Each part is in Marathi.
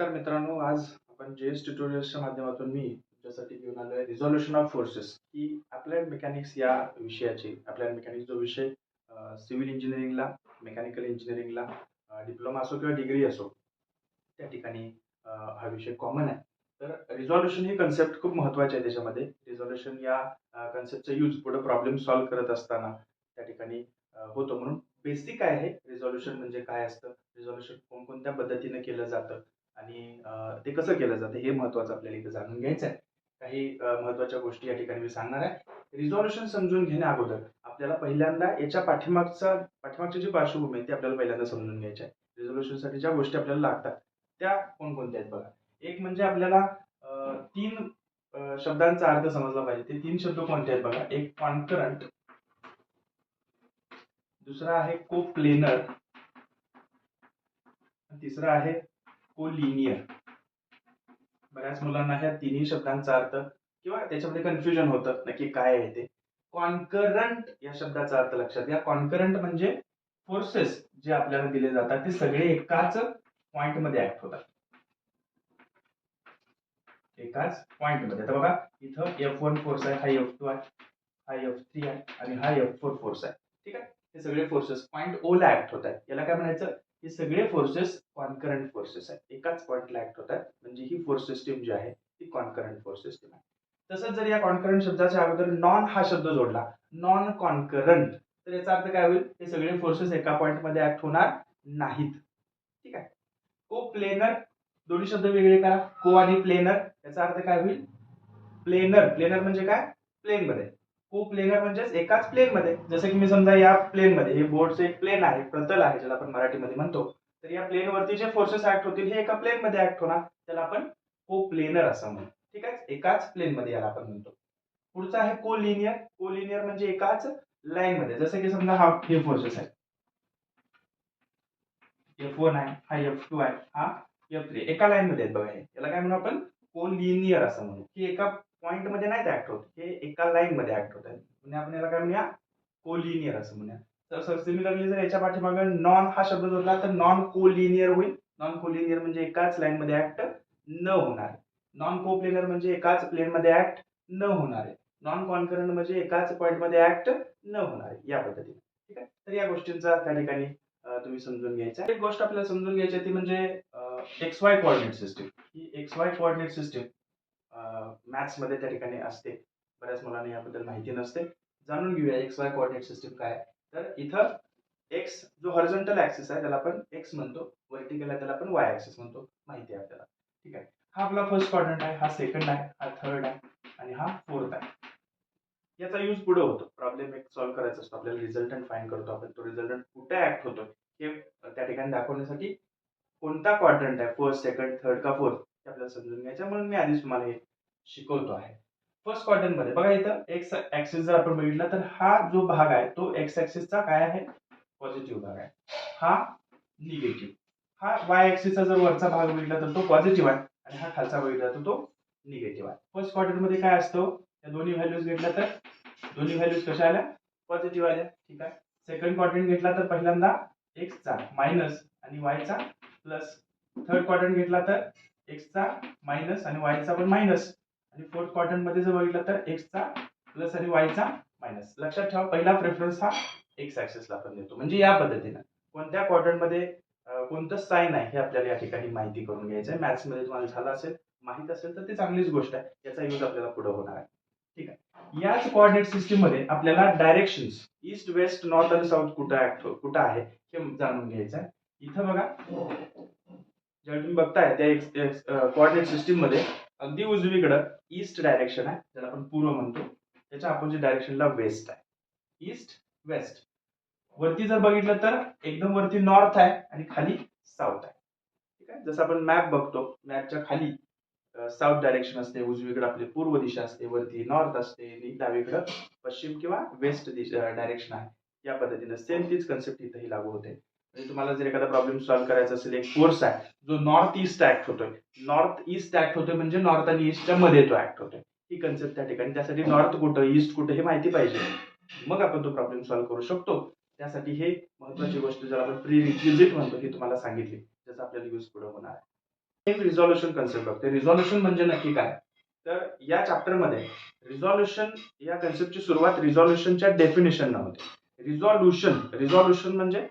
नमस्कार मित्रांनो, आज आपण जेएस ट्युटोरियल्सच्या माध्यमातून मी तुमच्यासाठी घेऊन आलो आहे resolution of forces he applied mechanics या विषयाची. अप्लाइड मेकॅनिक्स जो विषय सिव्हिल इंजिनिअरिंगला, मेकॅनिकल इंजिनिअरिंगला डिप्लोमा असो किंवा डिग्री असो त्या ठिकाणी हा विषय कॉमन आहे. तर रिझॉल्युशन ही कन्सेप्ट खूप महत्त्वाची आहे. त्याच्यामध्ये रिझॉल्युशन या कन्सेप्टचा यूज पुढे प्रॉब्लेम सॉल्व्ह करत असताना त्या ठिकाणी होतो. म्हणून बेसिक काय आहे रिझॉल्युशन म्हणजे काय असतं, रिझॉल्युशन कोणकोणत्या पद्धतीने केलं जातं आणि ते कसं केलं जातं हे महत्त्वाचं आपल्याला इथे जाणून घ्यायचं आहे. काही महत्त्वाच्या गोष्टी या ठिकाणी मी सांगणार आहे. रिझॉल्युशन समजून घेण्या अगोदर आपल्याला पहिल्यांदा याच्या पाठीमागची जी पार्श्वभूमी आहे ती आपल्याला पहिल्यांदा समजून घ्यायची आहे. रिझॉल्युशनसाठी ज्या गोष्टी आपल्याला लागतात त्या कोणकोणत्या आहेत बघा. एक म्हणजे आपल्याला तीन शब्दांचा अर्थ समजला पाहिजे. ते तीन शब्द कोणते आहेत बघा. एक कॉन्करंट, दुसरा आहे कोप्लेनर, तिसरा आहे कोलिनियर. बऱ्याच मुलांना ह्या तिन्ही शब्दांचा अर्थ किंवा त्याच्यामध्ये कन्फ्युजन होतं नक्की काय आहे ते. कॉन्करंट या शब्दाचा अर्थ लक्षात घ्या. कॉन्करंट म्हणजे फोर्सेस जे आपल्याला दिले जातात ते सगळे एकाच पॉइंट मध्ये ऍक्ट होतात. एकाच पॉइंट मध्ये. तर बघा इथं F1 फोर्स आहे, हा F2 आहे, हा F3 आहे आणि हा F4 फोर्स आहे. ठीक आहे. हे सगळे फोर्सेस पॉइंट ओ ला ऍक्ट होत आहेत. याला काय म्हणायचं, हे सगळे फोर्सेस कॉन्करंट फोर्सेस आहेत. एकाच पॉइंटला ऍक्ट होतात. म्हणजे ही फोर्स सिस्टीम जी आहे ती कॉन्करंट फोर्स सिस्टीम आहे. तसंच जर या कॉन्करंट शब्दाच्या अगोदर नॉन हा शब्द जोडला, नॉन कॉन्करंट, तर याचा अर्थ काय होईल, हे सगळे फोर्सेस एका पॉइंट मध्ये ऍक्ट होणार नाहीत. ठीक आहे. को प्लेनर, दोन्ही शब्द वेगळे करा. को आणि प्लेनर याचा अर्थ काय होईल, प्लेनर. प्लेनर म्हणजे काय, प्लेन मध्ये. को प्लेनर म्हणजे एकाच प्लेन मध्ये. जसं की मी समजा या प्लेन मध्ये, हे बोर्डचं एक प्लेन आहे, प्रतल आहे ज्याला आपण मराठीमध्ये म्हणतो. तर या प्लेन वरती जे फोर्सेस ऍक्ट होतील हे एका प्लेन मध्ये ऍक्ट होणार, त्याला आपण को प्लेनर असं म्हणतो. ठीक आहे. एकाच प्लेन मध्ये याला आपण म्हणतो. पुढचा आहे कोलिनियर. कोलिनियर म्हणजे एकाच लाईन मध्ये. जसं की समजा हा हे फोर्सेस आहे, F1 आहे, हा F2 आहे, हा F3, एका लाईन मध्ये आहेत बघा. हे याला काय म्हणू आपण, कोलिनियर असं म्हणू. की एका पॉइंट मध्ये नाही ऍक्ट होत, हे एका लाईन मध्ये ऍक्ट होत आहे. म्हणजे आपण याला काय म्हणूया, कोलिनियर असं म्हणूया. तर सिमिलरली जर याच्या पाठीमागे नॉन हा शब्द जोडला तर नॉन कोलिनियर होईल. नॉन कोलिनियर म्हणजे एकाच लाईन मध्ये ऍक्ट न होणार. नॉन कोप्लेनर म्हणजे एकाच प्लेन मध्ये ऍक्ट न होणार आहे. नॉन कॉन्करंट म्हणजे एकाच पॉइंट मध्ये ऍक्ट न होणार आहे. या पद्धतीने. ठीक आहे. तर या गोष्टींचा त्या ठिकाणी तुम्ही समजून घ्यायचा. एक गोष्ट आपल्याला समजून घ्यायची ती म्हणजे एक्स वाय कोऑर्डिनेट सिस्टीम. ही X Y coordinate system maths मध्ये त्या ठिकाणी असते. बऱ्याच मुलांना याबद्दल माहिती नसते. जाणून घेऊया एक्स वाय कोऑर्डिनेट सिस्टीम काय आहे. तर इथं एक्स जो हॉरिझॉन्टल ऍक्सिस आहे त्याला आपण एक्स म्हणतो, व्हर्टिकल आहे त्याला आपण वाय ऍक्सिस म्हणतो. माहिती आहे आपल्याला. ठीक आहे. हा आपला फर्स्ट क्वाड्रंट आहे, हा सेकंड आहे, हा थर्ड आहे आणि हा फोर्थ आहे. याचा यूज पुढे होतो. प्रॉब्लेम एक सॉल्व्ह करायचा असतो आपल्याला, रिझल्टंट फाइंड करतो आपण. तो रिझल्टंट कुठे ऍक्ट होतो हे त्या ठिकाणी दाखवण्यासाठी कोणता क्वाड्रंट आहे, फर्स्ट, सेकंड, थर्ड का फोर्थ, हे आपल्याला समजून घ्यायचं. म्हणून मी आधीच तुम्हाला हे शिकवतो आहे. फर्स्ट क्वाड्रंट मध्ये बघा, इथं एक्स ऍक्सिस जर आपण बघितला तर हा जो भाग आहे तो एक्स ऍक्सिसचा काय आहे, पॉझिटिव्ह भाग आहे. हा निगेटिव्ह. हा वाय ऍक्सिसचा जर वरचा भाग बघितला तर तो पॉझिटिव्ह आहे आणि हा खालचा बघितला तर तो निगेटिव्ह आहे. फर्स्ट क्वाड्रंट मध्ये काय असतो, या दोन्ही व्हॅल्यूज घेतल्या तर दोन्ही व्हॅल्यूज कशा आल्या, पॉझिटिव्ह आल्या. ठीक आहे. सेकंड क्वाड्रंट घेतला तर पहिल्यांदा एक्स चा मायनस आणि वाय चा प्लस. थर्ड क्वाड्रंट घेतला तर एक्स चा मायनस आणि वाय चा पण मायनस. आणि फोर्थ क्वाड्रंट मध्ये जर बघितलं तर एक्स चा प्लस आणि वाय चा मायनस. लक्षात ठेवा, पहिला प्रेफरन्स हा एक्स ऍक्सिसला आपण देतो. म्हणजे या पद्धतीने कोणत्या क्वाड्रंट मध्ये कोणतं साइन आहे हे आपल्याला या ठिकाणी माहिती करून घ्यायचं आहे. मॅथ्स मध्ये तुम्हाला झालं असेल, माहित असेल तर ते चांगलीच गोष्ट आहे. याचा यूज आपल्याला पुढे होणार आहे. ठीक आहे. याच कोऑर्डिनेट सिस्टीम मध्ये आपल्याला डायरेक्शन्स ईस्ट, वेस्ट, नॉर्थ आणि साऊथ कुठं आहे हे जाणून घ्यायचं आहे. इथं बघा, ज्यावेळी तुम्ही बघताय त्या कोऑर्डिनेट सिस्टीम मध्ये अगदी उजवीकडं ईस्ट डायरेक्शन आहे, ज्याला आपण पूर्व म्हणतो. त्याच्या अपोजिट डायरेक्शनला वेस्ट आहे. East, west. वरती जर बघितलं तर एकदम वरती नॉर्थ आहे आणि खाली साऊथ आहे. ठीक आहे. जसं आपण मॅप बघतो, मॅपच्या खाली साऊथ डायरेक्शन असते, उजवीकडे आपली पूर्व दिशा असते, वरती नॉर्थ असते आणि डावीकडे पश्चिम किंवा वेस्ट डायरेक्शन आहे. या पद्धतीने सेम तीच कन्सेप्ट इथेही लागू होते. म्हणजे तुम्हाला जर एखादा प्रॉब्लेम सॉल्व्ह करायचा असेल, एक फोर्स आहे जो नॉर्थ ईस्ट ऍक्ट होतोय, नॉर्थ ईस्ट ऍक्ट होतोय म्हणजे नॉर्थ आणि ईस्टच्या मध्ये तो ऍक्ट होतोय. ही कन्सेप्ट त्या ठिकाणी. त्यासाठी नॉर्थ कुठं, ईस्ट कुठं हे माहिती पाहिजे, मग आपण तो प्रॉब्लेम सॉल्व्ह करू शकतो. त्यासाठी हे महत्वाची गोष्ट ज्याला आपण प्री रिक्विजिट म्हणतो ही तुम्हाला सांगितली, त्याचा आपल्याला यूज पुढे होणार आहे. एक रिझॉल्युशन कन्सेप्ट बघते. रिझॉल्युशन म्हणजे नक्की काय? तर या चॅप्टरमध्ये रिझॉल्युशन या कन्सेप्टची सुरुवात रिझॉल्युशनच्या डेफिनेशन होते. रिझॉल्युशन म्हणजे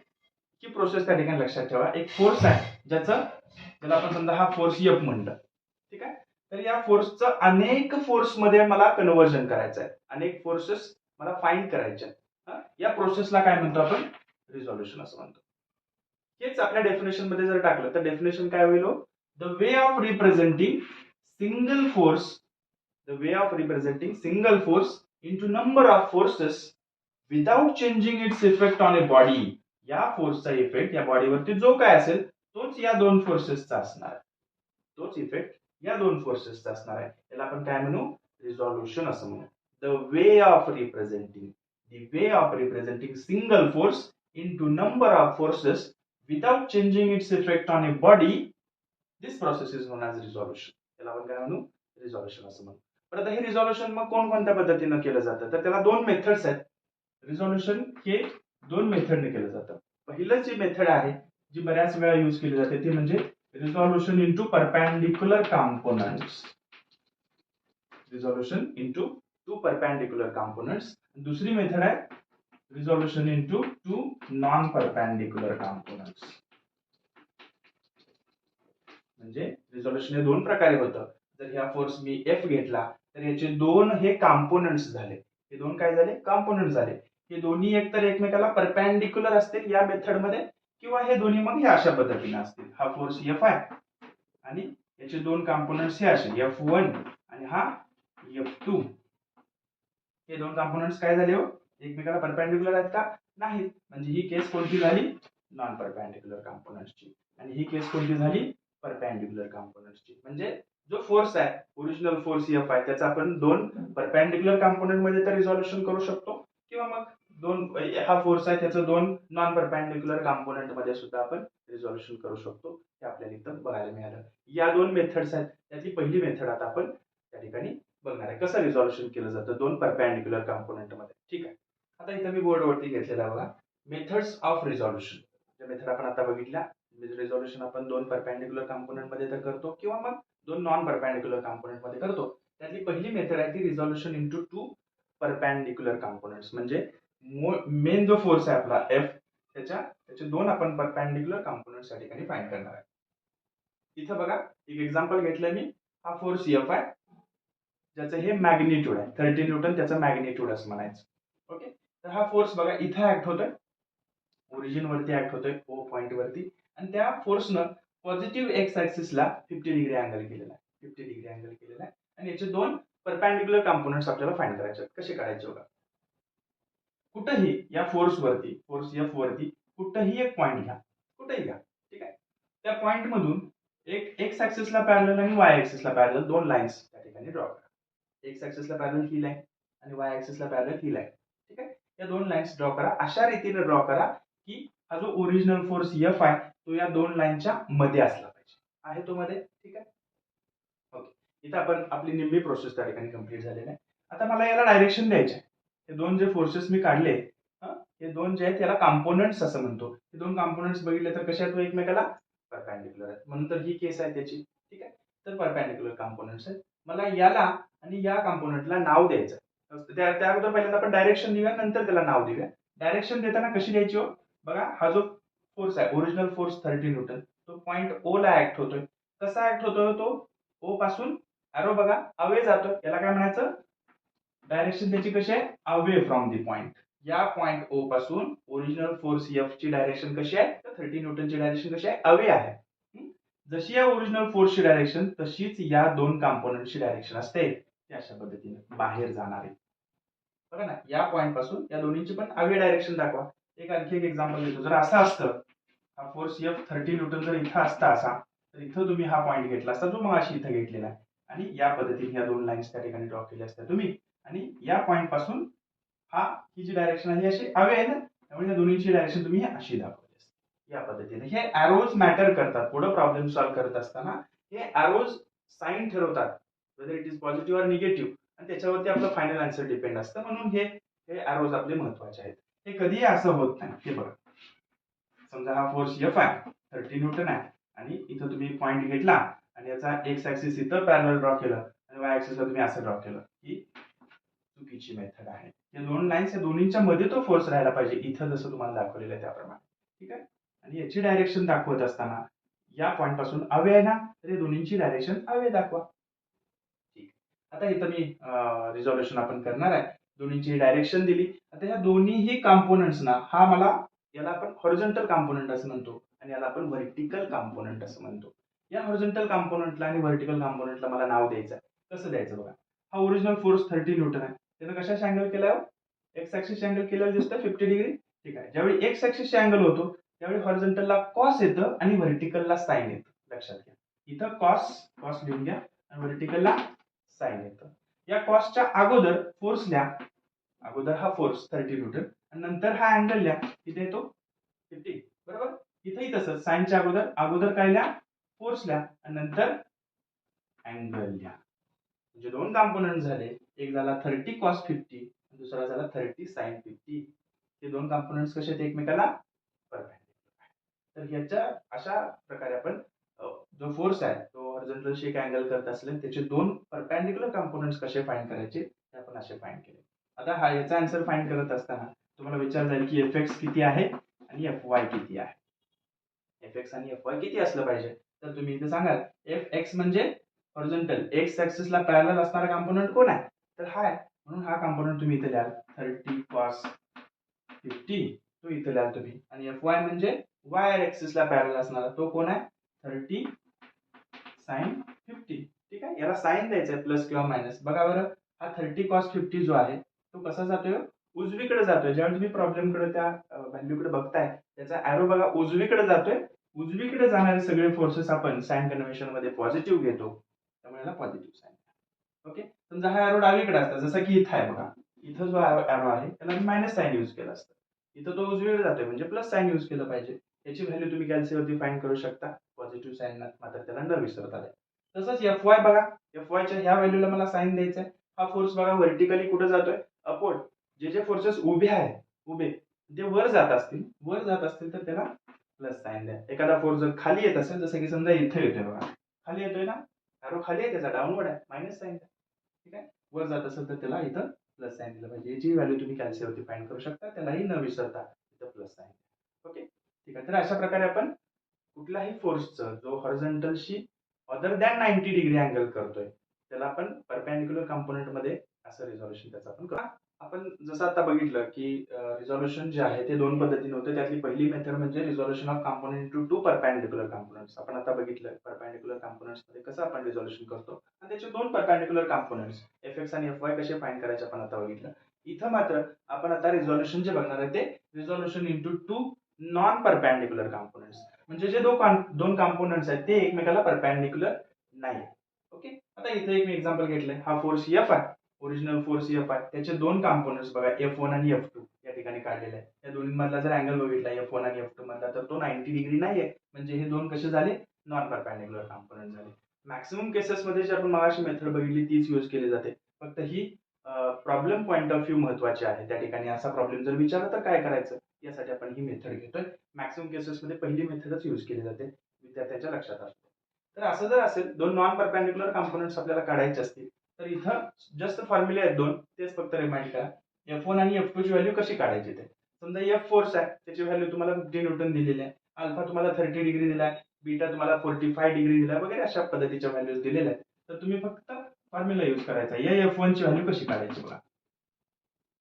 की प्रोसेस त्या ठिकाणी लक्षात ठेवा. एक फोर्स आहे ज्याला आपण समजा हा फोर्स एफ म्हणलं, ठीक आहे. तर या फोर्सचं अनेक फोर्समध्ये मला कन्व्हर्जन करायचं आहे. अनेक फोर्सेस मला फाइंड करायचे आहेत. या प्रोसेसला काय म्हणतो आपण? रिझॉल्युशन असं म्हणतो. हेच आपल्या डेफिनेशन मध्ये जर टाकलं तर डेफिनेशन काय होईल? The way of representing single force into number of forces without changing its effect on a body. या फोर्सचा इफेक्ट या बॉडीवरती जो काय असेल तोच या दोन फोर्सेसचा असणार आहे. तोच इफेक्ट या दोन फोर्सेसचा असणार आहे. याला आपण काय म्हणू? रिझॉल्युशन असं म्हणू. The way of representing single force into number of forces without changing its effect on a body. This process is known as resolution. त्याला आपण काय म्हणू? रिझॉल्युशन असं म्हणू. पण आता हे रिझॉल्युशन मग कोणकोणत्या पद्धतीनं केलं जातं? तर त्याला दोन मेथड्स आहेत. रिझॉल्युशन हे दोन मेथडने केलं जातं. पहिलं जी मेथड आहे जी बऱ्याच वेळा यूज केली जाते ती म्हणजे resolution into perpendicular components. Resolution into two perpendicular components. दुसरी मेथड आहे resolution into two non perpendicular components. म्हणजे रिझॉल्युशन हे दोन प्रकारे होतं. जर ह्या फोर्स मी एफ घेतला तर याचे दोन हे कॉम्पोनंट्स झाले. हे दोन काय झाले? कॉम्पोनंट झाले. हे दोन्ही एकतर एकमेकाला परपॅन्डिक्युलर असतील या मेथडमध्ये किंवा हे दोन्ही मग हे अशा पद्धतीने असतील. हा फोर्स एफ आहे आणि याचे दोन कॉम्पोनंट्स हे असे F1 आणि हा F2. हे दोन कॉम्पोनंट्स काय झाले हो? एकमेकाला परपॅन्डिक्युलर आहेत का? नाही. म्हणजे ही केस कोणती झाली? नॉन परपॅन्डिक्युलर कॉम्पोनंट्सची. आणि ही केस कोणती झाली? परपॅन्डिक्युलर कॉम्पोनंट्सची. म्हणजे जो फोर्स आहे ओरिजिनल फोर्स एफ आहे त्याचा आपण दोन परपॅन्डिक्युलर कॉम्पोनंट मध्ये तर रिझॉल्युशन करू शकतो किंवा मग दोन हा फोर्स आहे त्याचं दोन नॉन परपॅन्डिक्युलर कॉम्पोनंट मध्ये सुद्धा आपण रिझॉल्युशन करू शकतो. हे आपल्याला इथं बघायला मिळालं. या दोन मेथड्स आहेत. त्यातली पहिली मेथड आता आपण त्या ठिकाणी बघणार आहे. कसं रिझॉल्युशन केलं जातं दोन परपॅन्डिक्युलर कॉम्पोनंट मध्ये. ठीक आहे. आता इथं मी बोर्डवरती घेतलेला बघा मेथड्स ऑफ रिझॉल्युशन. ज्या मेथड आपण आता बघितल्या रिझॉल्युशन आपण दोन परपॅन्डिक्युलर कॉम्पोनंट मध्ये तर करतो किंवा मग दोन नॉन परपॅन्डिक्युलर कॉम्पोनंट मध्ये करतो. त्यातली पहिली मेथड आहे ती resolution into two perpendicular components. म्हणजे मेन जो फोर्स आहे आपला एफ त्याचे दोन आपण परपॅन्डिक्युलर कॉम्पोनंट्स या ठिकाणी फाइंड करणार आहे. इथं बघा एक एक्झाम्पल घेतलंय मी. हा फोर्स एफ आहे ज्याचं हे मॅग्निट्यूड आहे 30 न्यूटन. त्याचं मॅग्निट्यूड असं म्हणायचं. ओके. तर हा फोर्स बघा इथं ऍक्ट होतोय. ओरिजिन वरती ऍक्ट होतोय ओ पॉइंट वरती आणि त्या फोर्सनं पॉझिटिव्ह एक्स ऍक्सिसला 50 डिग्री अँगल केलेला आहे. 50 डिग्री अँगल केलेला आहे आणि याचे दोन परपॅन्डिक्युलर कॉम्पोनंट्स आपल्याला फाइंड करायचे आहेत. कसे काढायचे बघा. कुठेही या फोर्स एफ वरती कुठेही एक पॉइंट घ्या. कुठेही घ्या. ठीक आहे. त्या पॉइंट मधून एक एक्स ऍक्सिसला पॅरलल आणि वाय ऍक्सिसला पॅरलल दोन लाईन्स त्या ठिकाणी ड्रॉ करा. एक्स ऍक्सिसला पॅरलल ही लाईन आणि वाय ऍक्सिसला पॅरलल ही लाईन. ठीक आहे. या दोन लाईन्स ड्रॉ करा. अशा रीतीने ड्रॉ करा की हा जो ओरिजिनल फोर्स एफ आहे तो या दोन लाईनच्या मध्ये असला पाहिजे. आहे तो मध्ये. ठीक आहे. ओके. इथं आपण आपली निम्मी प्रोसेस त्या ठिकाणी कंप्लीट झालेली आहे. आता मला याला डायरेक्शन द्यायचे आहे. हे दोन जे फोर्सेस मी काढले हे दोन जे आहेत त्याला कॉम्पोनंट्स असं म्हणतो. हे दोन कॉम्पोनंट्स बघितले तर कशा आहेत एकमेकाला? परपॅन्डिक्युलर आहेत. म्हणून तर ही केस आहे त्याची. ठीक आहे. तर परपॅन्डिक्युलर कॉम्पोनंट्स आहेत. मला याला आणि या कॉम्पोनंटला नाव द्यायचं. त्या अगोदर पहिल्यांदा आपण डायरेक्शन देऊया नंतर त्याला नाव देऊया. डायरेक्शन देताना कशी द्यायची हो? बघा हा जो फोर्स आहे ओरिजिनल फोर्स 30 न्यूटन तो पॉइंट ओ ला ऍक्ट होतोय. कसा ऍक्ट होतोय तो? ओ पासून अॅरो बघा अवे जातोय. याला काय म्हणायचं? डायरेक्शन त्याची कशी आहे? Away from the point. या पॉइंट ओ पासून ओरिजिनल फोर्स एफ ची डायरेक्शन कशी आहे? तर 30 न्यूटनची डायरेक्शन कशी आहे? अवे आहे. जशी या ओरिजिनल फोर्सची डायरेक्शन तशीच या दोन कॉम्पोनंटची डायरेक्शन असते. ते अशा पद्धतीने बाहेर जाणार आहे. बघा ना या पॉइंट पासून या दोन्हीची पण अवे डायरेक्शन दाखवा. एक आणखी एक एक्झाम्पल देतो. जर असं असतं हा फोर्स एफ 30 न्यूटन जर इथं असता असा तर इथं तुम्ही हा पॉइंट घेतला असता जो मगाशी इथं घेतलेला आहे आणि या पद्धतीने या दोन लाईन्स त्या ठिकाणी ड्रॉ केल्या असत्या तुम्ही आणि या पॉइंट पासून ही जी डायरेक्शन आहे अशी हवे आहे ना त्यामुळे या दोन्हीची डायरेक्शन तुम्ही अशी दाखवली असते. या पद्धतीने हे अॅरोज मॅटर करतात. पुढे प्रॉब्लेम सॉल्व्ह करत असताना हे अॅरोज साइन ठरवतात whether it is positive or negative आणि त्याच्यावरती आपलं फायनल आन्सर डिपेंड असतं. म्हणून हे अॅरोज आपले महत्वाचे आहेत. हे कधीही असं होत नाही. हे बघा समजा हा फोर्स एफ आहे 30 न्यूटन आहे आणि इथं तुम्ही पॉइंट घेतला आणि याचा एक्स ऍक्सिस इथं पॅरलल ड्रॉ केलं आणि वाय ऍक्सिसला तुम्ही असं ड्रॉ केलं, ही चुकीची मेथड आहे. या दोन लाईन्स या दोन्हींच्या मध्ये तो फोर्स राहायला पाहिजे, इथं जसं तुम्हाला दाखवलेलं आहे त्याप्रमाणे. ठीक आहे. आणि याची डायरेक्शन दाखवत असताना या पॉइंट पासून अवे आहे ना, तर या दोन्हींची डायरेक्शन अवे दाखवा. ठीक. आता इथं मी रिझॉल्युशन आपण करणार आहे. दोन्हींची डायरेक्शन दिली. आता या दोन्हीही कॉम्पोनंट्स ना, हा मला याला आपण हॉरिझॉन्टल कॉम्पोनंट असं म्हणतो आणि याला आपण व्हर्टिकल कॉम्पोनंट असं म्हणतो. या हॉरिझॉन्टल कॉम्पोनंटला आणि व्हर्टिकल कॉम्पोनंटला मला नाव द्यायचं आहे. कसं द्यायचं बघा. हा ओरिजिनल फोर्स 30 न्यूटन आहे. त्यानं कशाशी अँगल केलाय? एक्स ऍक्सिस अँगल केलेला दिसतोय 50 डिग्री. ठीक आहे. ज्यावेळी एक्स ऍक्सिस अँगल होतो त्यावेळी हॉरिझॉन्टलला कॉस येतं आणि व्हर्टिकलला साइन येतं. लक्षात घ्या. इथं कॉस लिहून घ्या आणि व्हर्टिकलला साइन येतं. या कॉसच्या अगोदर फोर्स लिहा. अगोदर हा फोर्स 30 न्यूटन आणि नंतर हा अँगल लिहा. किती येतो? 50. बरोबर. इथेही तसंच साइनच्या अगोदर काय लिहा? फोर्स लिहा आणि नंतर अँगल लिहा. म्हणजे दोन कॉम्पोनंट झाले. एक झाला 30 cos 50, दुसरा झाला 30 sin 50. हे दोन कॉम्पोनंट्स कसे आहेत एकमेकाला? परपेंडिक्युलर. तर ह्याच्या अशा प्रकारे आपण जो फोर्स आहे तो हॉरिझॉन्टलशी एक अँगल करत असले त्याचे दोन परपेंडिक्युलर कॉम्पोनंट्स कसे फाइंड करायचे ते आपण असे फाइंड केले. आता हा याचा आन्सर फाइंड करत असताना तुम्हाला विचार जाईल की Fx किती आहे आणि Fy किती आहे. Fx आणि Fy किती असलं पाहिजे? तर तुम्ही इथे सांगाल Fx म्हणजे हॉरिझॉन्टल एक्स ऍक्सिसला पॅरलल असणारा कॉम्पोनंट कोण आहे? तर हा आहे. म्हणून हा कॉम्पोनंट तुम्ही इथे लिहाल 30 cos 50 तो इथे लिहाल तुम्ही. आणि Fy म्हणजे वाय ऍक्सिसला पॅरलल असणारा तो कोण आहे? 30 sin 50. ठीक आहे. याला साइन द्यायचं प्लस किंवा मायनस. बघा बरं हा 30 cos 50 जो आहे तो कसा जातोय? उजवीकडे जातोय. ज्यावेळी तुम्ही प्रॉब्लेमकडे त्या व्हॅल्यूकडे बघताय त्याचा ॲरो बघा उजवीकडे जातोय. उजवीकडे जाणारे सगळे फोर्सेस आपण साइन कन्व्हेन्शन मध्ये पॉझिटिव्ह घेतो. त्यामुळे याला पॉझिटिव्ह साइन. ओके. समजा हा ॲरो डावीकडे असता जसं की इथं आहे बघा. इथं जो ॲरो आहे त्याला मी मायनस साइन यूज केला असतं. इथं तो उजवीकडे जातोय म्हणजे प्लस साइन यूज केलं पाहिजे. याची व्हॅल्यू तुम्ही कॅल्सीवरती फाइंड करू शकता. पॉझिटिव्ह साइन मात्र त्याला न विसरता द्या. तसंच Fy बघा. Fy च्या ह्या व्हॅल्यूला मला साइन द्यायचं आहे. हा फोर्स बघा व्हर्टिकली कुठे जातोय? अपवर्ड. जे फोर्सेस उभे आहेत उभे ते वर जात असतील तर त्याला प्लस साइन द्या. एखादा फोर्स जर खाली येत असेल जसं की समजा इथे येतोय बघा. खाली येतोय ना? ॲरो खाली आहे त्याचा डाऊनवर्ड आहे. मायनस साइन द्या. ठीक आहे. वर जात असेल तर त्याला इथं प्लस साइन दिलं पाहिजे. याची व्हॅल्यू तुम्ही कॅल्सीवरती फाइंड करू शकता. त्यालाही न विसरता इथं प्लस साइन. ओके. ठीक आहे. तर अशा प्रकारे आपण कुठल्याही फोर्सचं जो हॉरिझॉन्टलशी अदर दॅन 90 डिग्री अँगल करतोय त्याला आपण परपेंडिक्युलर कॉम्पोनंट मध्ये असं रिझॉल्युशन त्याचं आपण करू. आपण जसं आता बघितलं की रिझॉल्युशन जे आहे ते दोन पद्धतीने होते. त्यातली पहिली मेथड म्हणजे resolution of component into two perpendicular components. आपण आता बघितलं परपेंडिक्युलर कॉम्पोनंट्स मध्ये कसं आपण रिझॉल्युशन करतो आणि त्याचे दोन परपेंडिक्युलर कॉम्पोनंट्स Fx आणि Fy कसे फाइंड करायचे आपण आता बघितलं. इथं मात्र आपण आता रिझॉल्युशन जे बघणार आहे ते resolution into two non perpendicular components. म्हणजे जे दोन कॉम्पोनंट्स आहेत ते एकमेकाला परपेंडिक्युलर नाही. ओके. आता इथे एक मी एक्झाम्पल घेतलंय. हा फोर्स F आहे. ओरिजिनल फोर्स F आहे. त्याचे दोन कॉम्पोनंट्स बघा F1 आणि F2 या ठिकाणी काढलेले आहे. या दोन्हीमधला जर अँगल बघितला F1 आणि F2 मधला तर तो 90 डिग्री नाहीये. म्हणजे हे दोन कसे झाले? नॉन परपेंडिक्युलर कॉम्पोनंट झाले. मॅक्सिमम केसेस मध्ये जी आपण मगाशी मेथड बघितली तीच यूज केली जाते. फक्त ही प्रॉब्लेम पॉइंट ऑफ व्ह्यू महत्वाची आहे. त्या ठिकाणी असा प्रॉब्लेम जर विचारला तर काय करायचं यासाठी आपण ही मेथड घेतोय. मॅक्सिमम केसेसमध्ये पहिली मेथडच यूज केली जाते. विद्यार्थ्यांच्या लक्षात असते. तर असं जर असेल दोन नॉन परपेंडिक्युलर कॉम्पोनंट्स आपल्याला काढायचे असतील तर इथं जस्ट फॉर्म्युले आहेत दोन तेच फक्त रिमाइंड करा. F1 आणि F2 ची व्हॅल्यू कशी काढायची ते. समजा F फोर्स आहे त्याची व्हॅल्यू तुम्हाला 50 न्यूटन दिलेली आहे. अल्फा तुम्हाला 30 डिग्री दिलाय. बीटा तुम्हाला 45 डिग्री दिलाय वगैरे अशा पद्धतीच्या व्हॅल्यूज दिलेल्या आहेत. तर तुम्ही फक्त फॉर्म्युला यूज करायचा. या F1 ची व्हॅल्यू कशी काढायची बघा.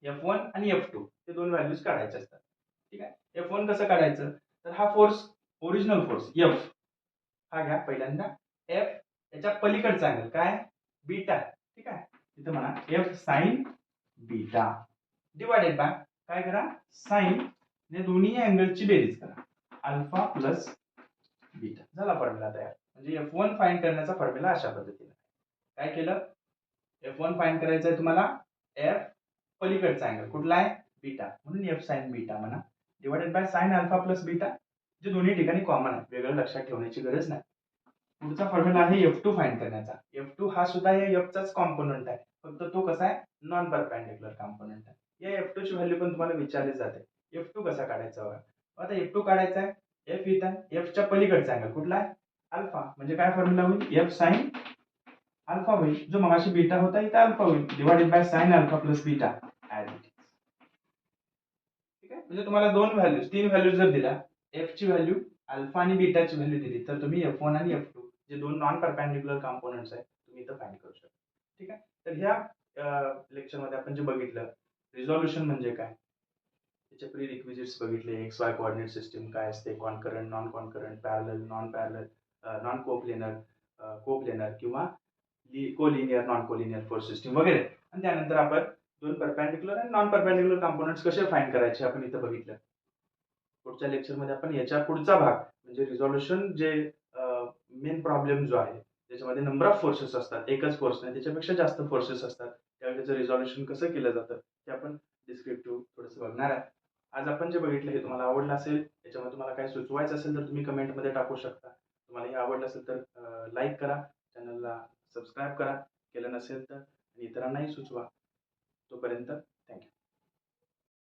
F1 आणि F2 हे दोन व्हॅल्यूज काढायचे असतात. ठीक आहे. F1 कसं काढायचं तर हा फोर्स ओरिजिनल फोर्स F हा घ्या पहिल्यांदा. F याच्या पलीकडचा अँगल काय? बीटा. ठीक आहे. इथं म्हणा F sign beta divided by काय करा साइन या दोन्ही अँगलची बेरीज करा. Alpha plus beta. झाला फॉर्म्युला तयार. म्हणजे F1 फाइंड करण्याचा फॉर्म्युला अशा पद्धतीने. काय केलं? F1 फाइंड करायचं आहे तुम्हाला. F पलीकडचा अँगल कुठला आहे? बीटा. म्हणून F साइन बीटा म्हणा divided by sine alpha plus beta जे दोन्ही ठिकाणी कॉमन आहे. वेगळं लक्षात ठेवण्याची गरज नाही. पुढचा फॉर्म्युला आहे F2 फाइंड करण्याचा. F2 हा सुद्धा या F चाच कॉम्पोनंट आहे. फक्त तो कसा आहे? नॉन परपेंडिक्युलर कॉम्पोनंट आहे. या F2 ची व्हॅल्यू पण तुम्हाला विचारली जाते. F2 कसा काढायचा बघा. आता F2 काढायचा आहे. F इथं F च्या पलीकडचा अँगल कुठला आहे? अल्फा म्हणजे काय फॉर्म्युला होईल, एफ साइन अल्फा होईल. जो मगाशी बीटा होता इथे अल्फा होईल, divided by sine alpha plus beta as it is. ठीक आहे. म्हणजे तुम्हाला तीन व्हॅल्यूज जर दिल्या, एफ ची व्हॅल्यू, अल्फा आणि बीटाची व्हॅल्यू दिली, तर तुम्ही F1 आणि F2 जे दोन नॉन परपेंडिक्युलर कंपोनेंट्स आहेत तुम्ही इथं फाइंड करू शकता. ठीक आहे. तर ह्या लेक्चरमध्ये आपण जे बघितलं, रिझॉल्युशन म्हणजे काय, त्याचे प्री रिक्विजिट्स बघितले, एक्स वाय कोऑर्डिनेट सिस्टीम काय असते, concurrent, non concurrent, parallel, non parallel, non coplanar, coplanar किंवा collinear, non collinear force system वगैरे. आणि त्यानंतर आपण दोन परपेंडिक्युलर आणि नॉन परपेंडिक्युलर कंपोनेंट्स कसे फाइंड करायचे आपण इथं बघितलं. पुढच्या लेक्चरमध्ये आपण याच्या पुढचा भाग म्हणजे रिझॉल्युशन, जे मेन प्रॉब्लेम जो आहे त्याच्यामध्ये नंबर ऑफ फोर्सेस असतात, एकच फोर्स नाही त्याच्यापेक्षा जास्त फोर्सेस असतात, त्यावेळी त्याचं रिझॉल्युशन कसं केलं जातं ते आपण डिस्क्रिप्टिव्ह थोडंसं बघणार आहे. आज आपण जे बघितलं हे तुम्हाला आवडलं असेल, याच्यामध्ये तुम्हाला काय सुचवायचं असेल तर तुम्ही कमेंटमध्ये टाकू शकता. तुम्हाला हे आवडलं असेल तर लाईक करा, चॅनलला सबस्क्राईब करा केलं नसेल तर, आणि इतरांनाही सुचवा. तोपर्यंत थँक्यू.